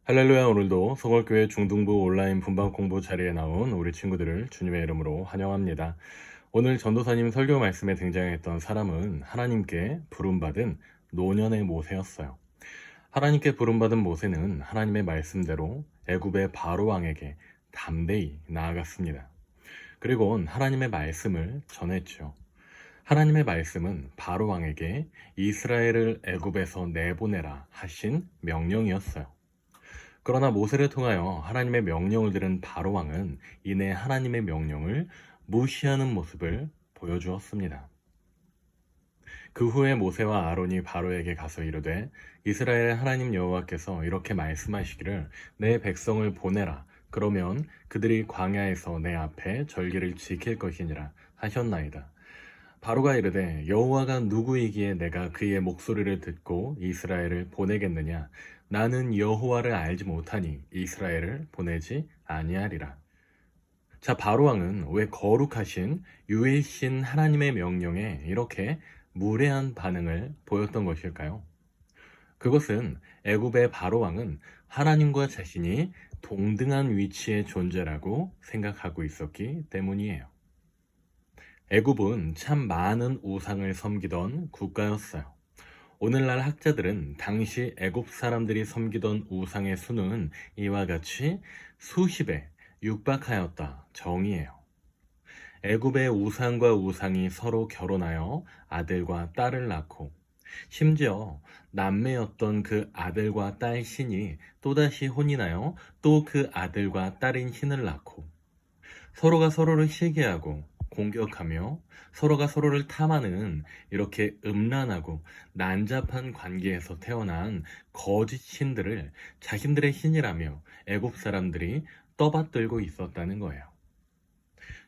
할렐루야. 오늘도 성월교회 중등부 온라인 분방 공부 자리에 나온 우리 친구들을 주님의 이름으로 환영합니다. 오늘 전도사님 설교 말씀에 등장했던 사람은 하나님께 부름받은 노년의 모세였어요. 하나님께 부름받은 모세는 하나님의 말씀대로 애굽의 바로 왕에게 담대히 나아갔습니다. 그리고 하나님의 말씀을 전했죠. 하나님의 말씀은 바로 왕에게 이스라엘을 애굽에서 내보내라 하신 명령이었어요. 그러나 모세를 통하여 하나님의 명령을 들은 바로 왕은 이내 하나님의 명령을 무시하는 모습을 보여주었습니다. 그 후에 모세와 아론이 바로에게 가서 이르되 이스라엘의 하나님 여호와께서 이렇게 말씀하시기를 내 백성을 보내라. 그러면 그들이 광야에서 내 앞에 절기를 지킬 것이니라 하셨나이다. 바로가 이르되 여호와가 누구이기에 내가 그의 목소리를 듣고 이스라엘을 보내겠느냐? 나는 여호와를 알지 못하니 이스라엘을 보내지 아니하리라. 자, 바로왕은 왜 거룩하신 유일신 하나님의 명령에 이렇게 무례한 반응을 보였던 것일까요? 그것은 애굽의 바로왕은 하나님과 자신이 동등한 위치의 존재라고 생각하고 있었기 때문이에요. 애굽은 참 많은 우상을 섬기던 국가였어요. 오늘날 학자들은 당시 애굽 사람들이 섬기던 우상의 수는 이와 같이 수십에 육박하였다 정의해요. 애굽의 우상과 우상이 서로 결혼하여 아들과 딸을 낳고 심지어 남매였던 그 아들과 딸 신이 또다시 혼인하여 또 그 아들과 딸인 신을 낳고 서로가 서로를 시기하고 공격하며 서로가 서로를 탐하는 이렇게 음란하고 난잡한 관계에서 태어난 거짓 신들을 자신들의 신이라며 애굽 사람들이 떠받들고 있었다는 거예요.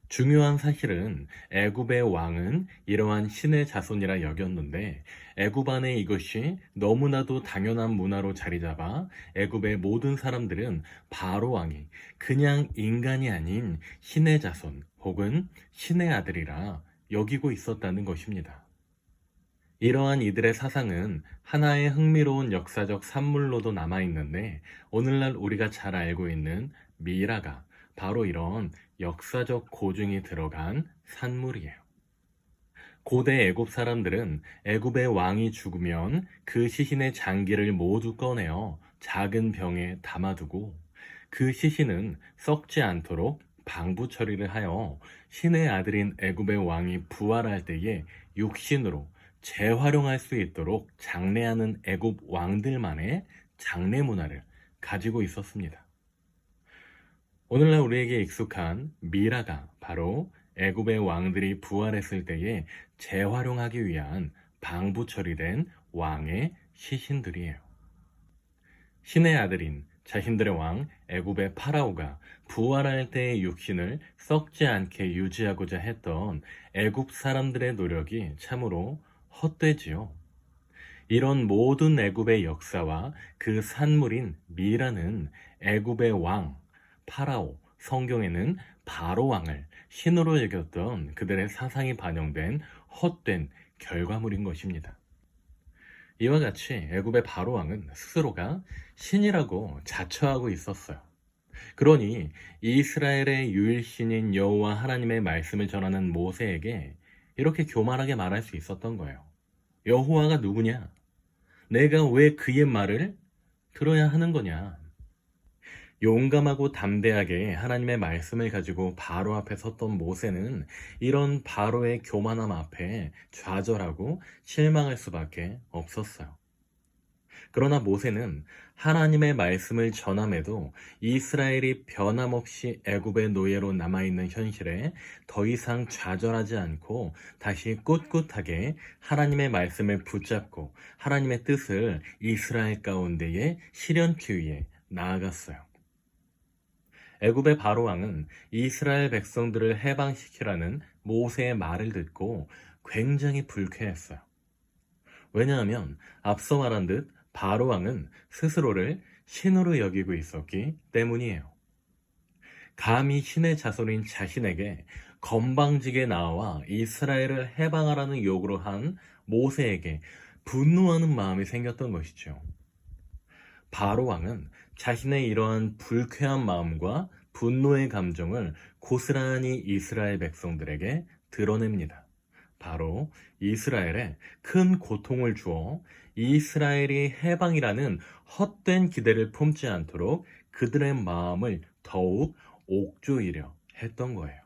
중요한 사실은 애굽의 왕은 이러한 신의 자손이라 여겼는데 애굽 안에 이것이 너무나도 당연한 문화로 자리 잡아 애굽의 모든 사람들은 바로 왕이 그냥 인간이 아닌 신의 자손 혹은 신의 아들이라 여기고 있었다는 것입니다. 이러한 이들의 사상은 하나의 흥미로운 역사적 산물로도 남아있는데 오늘날 우리가 잘 알고 있는 미라가 바로 이런 역사적 고증이 들어간 산물이에요. 고대 애굽 사람들은 애굽의 왕이 죽으면 그 시신의 장기를 모두 꺼내어 작은 병에 담아두고 그 시신은 썩지 않도록 방부 처리를 하여 신의 아들인 애굽의 왕이 부활할 때에 육신으로 재활용할 수 있도록 장례하는 애굽 왕들만의 장례 문화를 가지고 있었습니다. 오늘날 우리에게 익숙한 미라가 바로 애굽의 왕들이 부활했을 때에 재활용하기 위한 방부 처리된 왕의 시신들이에요. 신의 아들인 자신들의 왕 애굽의 파라오가 부활할 때의 육신을 썩지 않게 유지하고자 했던 애굽 사람들의 노력이 참으로 헛되지요. 이런 모든 애굽의 역사와 그 산물인 미라는 애굽의 왕 파라오, 성경에는 바로 왕을 신으로 여겼던 그들의 사상이 반영된 헛된 결과물인 것입니다. 이와 같이 애굽의 바로 왕은 스스로가 신이라고 자처하고 있었어요. 그러니 이스라엘의 유일신인 여호와 하나님의 말씀을 전하는 모세에게 이렇게 교만하게 말할 수 있었던 거예요. 여호와가 누구냐? 내가 왜 그의 말을 들어야 하는 거냐? 용감하고 담대하게 하나님의 말씀을 가지고 바로 앞에 섰던 모세는 이런 바로의 교만함 앞에 좌절하고 실망할 수밖에 없었어요. 그러나 모세는 하나님의 말씀을 전함에도 이스라엘이 변함없이 애굽의 노예로 남아있는 현실에 더 이상 좌절하지 않고 다시 꿋꿋하게 하나님의 말씀을 붙잡고 하나님의 뜻을 이스라엘 가운데에 실현하기 위해 나아갔어요. 애굽의 바로 왕은 이스라엘 백성들을 해방시키라는 모세의 말을 듣고 굉장히 불쾌했어요. 왜냐하면 앞서 말한 듯 바로 왕은 스스로를 신으로 여기고 있었기 때문이에요. 감히 신의 자손인 자신에게 건방지게 나와 이스라엘을 해방하라는 요구를 한 모세에게 분노하는 마음이 생겼던 것이죠. 바로 왕은 자신의 이러한 불쾌한 마음과 분노의 감정을 고스란히 이스라엘 백성들에게 드러냅니다. 바로 이스라엘에 큰 고통을 주어 이스라엘이 해방이라는 헛된 기대를 품지 않도록 그들의 마음을 더욱 옥조이려 했던 거예요.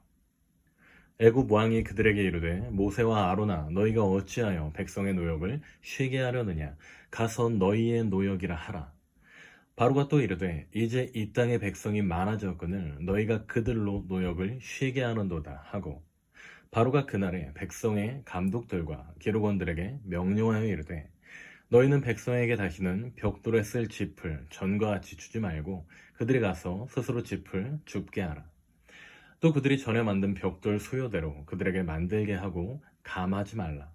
애굽 왕이 그들에게 이르되 모세와 아로나 너희가 어찌하여 백성의 노역을 쉬게 하려느냐 가서 너희의 노역이라 하라. 바로가 또 이르되 이제 이 땅의 백성이 많아졌거늘 너희가 그들로 노역을 쉬게 하는도다 하고 바로가 그날에 백성의 감독들과 기록원들에게 명령하여 이르되 너희는 백성에게 다시는 벽돌에 쓸 짚을 전과 같이 주지 말고 그들이 가서 스스로 짚을 줍게 하라. 또 그들이 전에 만든 벽돌 수요대로 그들에게 만들게 하고 감하지 말라.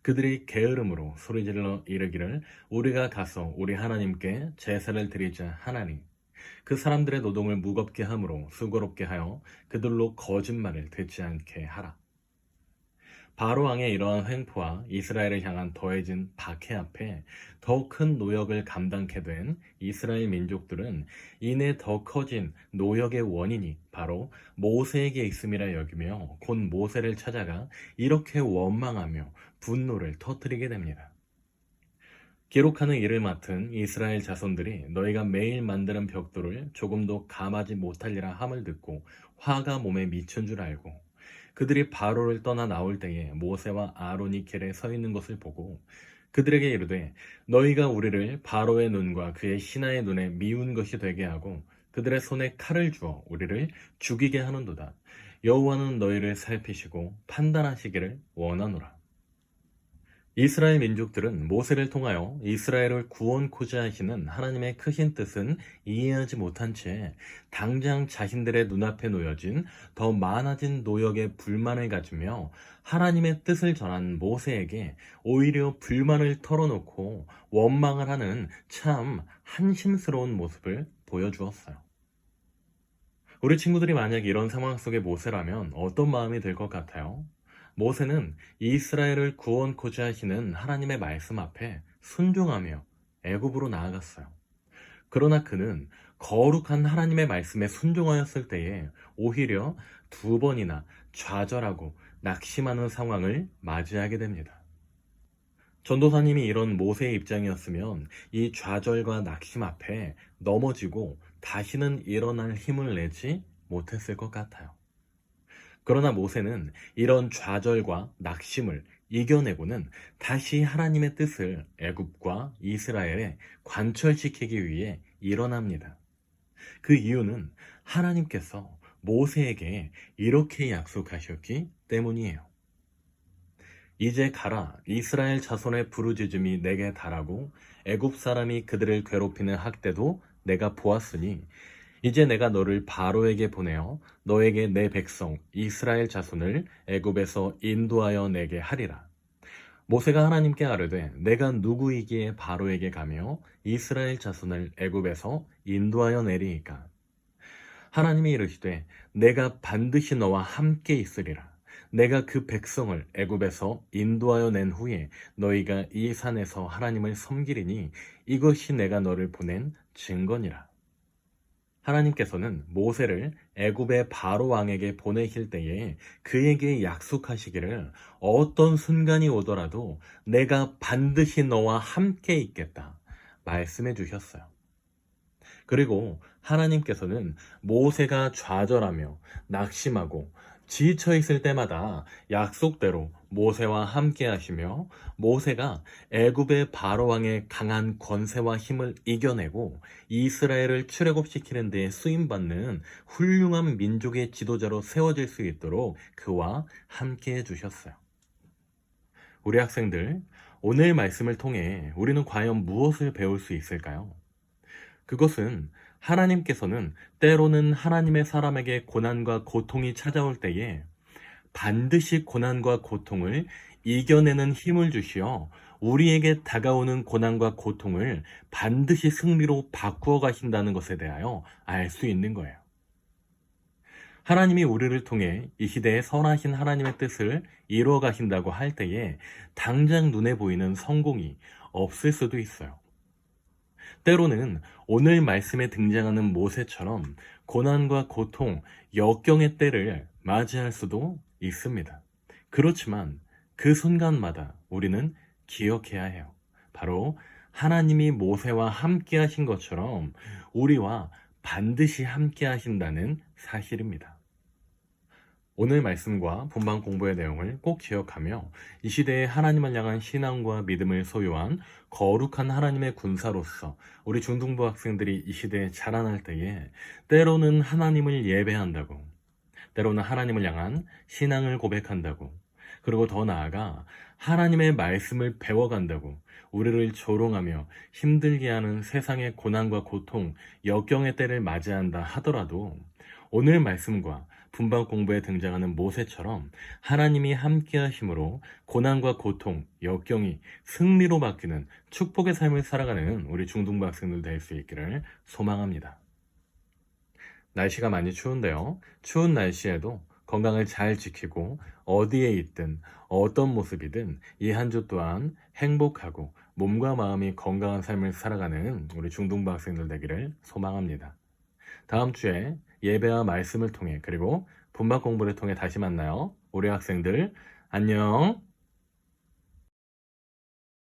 그들이 게으름으로 소리질러 이르기를 우리가 가서 우리 하나님께 제사를 드리자 하나니 그 사람들의 노동을 무겁게 함으로 수고롭게 하여 그들로 거짓말을 듣지 않게 하라. 바로 왕의 이러한 횡포와 이스라엘을 향한 더해진 박해 앞에 더 큰 노역을 감당케 된 이스라엘 민족들은 이내 더 커진 노역의 원인이 바로 모세에게 있음이라 여기며 곧 모세를 찾아가 이렇게 원망하며 분노를 터뜨리게 됩니다. 기록하는 일을 맡은 이스라엘 자손들이 너희가 매일 만드는 벽돌을 조금도 감하지 못하리라 함을 듣고 화가 몸에 미친 줄 알고 그들이 바로를 떠나 나올 때에 모세와 아론이 길에 서 있는 것을 보고 그들에게 이르되 너희가 우리를 바로의 눈과 그의 신하의 눈에 미운 것이 되게 하고 그들의 손에 칼을 주어 우리를 죽이게 하는도다. 여호와는 너희를 살피시고 판단하시기를 원하노라. 이스라엘 민족들은 모세를 통하여 이스라엘을 구원코자 하시는 하나님의 크신 뜻은 이해하지 못한 채 당장 자신들의 눈앞에 놓여진 더 많아진 노역에 불만을 가지며 하나님의 뜻을 전한 모세에게 오히려 불만을 털어놓고 원망을 하는 참 한심스러운 모습을 보여주었어요. 우리 친구들이 만약 이런 상황 속의 모세라면 어떤 마음이 들 것 같아요? 모세는 이스라엘을 구원코자 하시는 하나님의 말씀 앞에 순종하며 애굽으로 나아갔어요. 그러나 그는 거룩한 하나님의 말씀에 순종하였을 때에 오히려 2번이나 좌절하고 낙심하는 상황을 맞이하게 됩니다. 전도사님이 이런 모세의 입장이었으면 이 좌절과 낙심 앞에 넘어지고 다시는 일어날 힘을 내지 못했을 것 같아요. 그러나 모세는 이런 좌절과 낙심을 이겨내고는 다시 하나님의 뜻을 애굽과 이스라엘에 관철시키기 위해 일어납니다. 그 이유는 하나님께서 모세에게 이렇게 약속하셨기 때문이에요. 이제 가라 이스라엘 자손의 부르짖음이 내게 달하고 애굽 사람이 그들을 괴롭히는 학대도 내가 보았으니 이제 내가 너를 바로에게 보내어 너에게 내 백성 이스라엘 자손을 애굽에서 인도하여 내게 하리라. 모세가 하나님께 아뢰되 내가 누구이기에 바로에게 가며 이스라엘 자손을 애굽에서 인도하여 내리이까. 하나님이 이르시되 내가 반드시 너와 함께 있으리라. 내가 그 백성을 애굽에서 인도하여 낸 후에 너희가 이 산에서 하나님을 섬기리니 이것이 내가 너를 보낸 증거니라. 하나님께서는 모세를 애굽의 바로 왕에게 보내실 때에 그에게 약속하시기를 어떤 순간이 오더라도 내가 반드시 너와 함께 있겠다 말씀해 주셨어요. 그리고 하나님께서는 모세가 좌절하며 낙심하고 지쳐 있을 때마다 약속대로 모세와 함께 하시며 모세가 애굽의 바로왕의 강한 권세와 힘을 이겨내고 이스라엘을 출애굽시키는 데에 쓰임받는 훌륭한 민족의 지도자로 세워질 수 있도록 그와 함께 해주셨어요. 우리 학생들, 오늘 말씀을 통해 우리는 과연 무엇을 배울 수 있을까요? 그것은 하나님께서는 때로는 하나님의 사람에게 고난과 고통이 찾아올 때에 반드시 고난과 고통을 이겨내는 힘을 주시어 우리에게 다가오는 고난과 고통을 반드시 승리로 바꾸어 가신다는 것에 대하여 알 수 있는 거예요. 하나님이 우리를 통해 이 시대에 선하신 하나님의 뜻을 이루어 가신다고 할 때에 당장 눈에 보이는 성공이 없을 수도 있어요. 때로는 오늘 말씀에 등장하는 모세처럼 고난과 고통, 역경의 때를 맞이할 수도 있습니다. 그렇지만 그 순간마다 우리는 기억해야 해요. 바로 하나님이 모세와 함께 하신 것처럼 우리와 반드시 함께 하신다는 사실입니다. 오늘 말씀과 본방 공부의 내용을 꼭 기억하며 이 시대에 하나님을 향한 신앙과 믿음을 소유한 거룩한 하나님의 군사로서 우리 중등부 학생들이 이 시대에 자라날 때에 때로는 하나님을 예배한다고, 때로는 하나님을 향한 신앙을 고백한다고, 그리고 더 나아가 하나님의 말씀을 배워간다고 우리를 조롱하며 힘들게 하는 세상의 고난과 고통, 역경의 때를 맞이한다 하더라도 오늘 말씀과 분방 공부에 등장하는 모세처럼 하나님이 함께 하심으로 고난과 고통, 역경이 승리로 바뀌는 축복의 삶을 살아가는 우리 중등부 학생들 될 수 있기를 소망합니다. 날씨가 많이 추운데요. 추운 날씨에도 건강을 잘 지키고 어디에 있든 어떤 모습이든 이 한 주 또한 행복하고 몸과 마음이 건강한 삶을 살아가는 우리 중등부 학생들 되기를 소망합니다. 다음 주에 예배와 말씀을 통해 그리고 분박 공부를 통해 다시 만나요. 우리 학생들 안녕.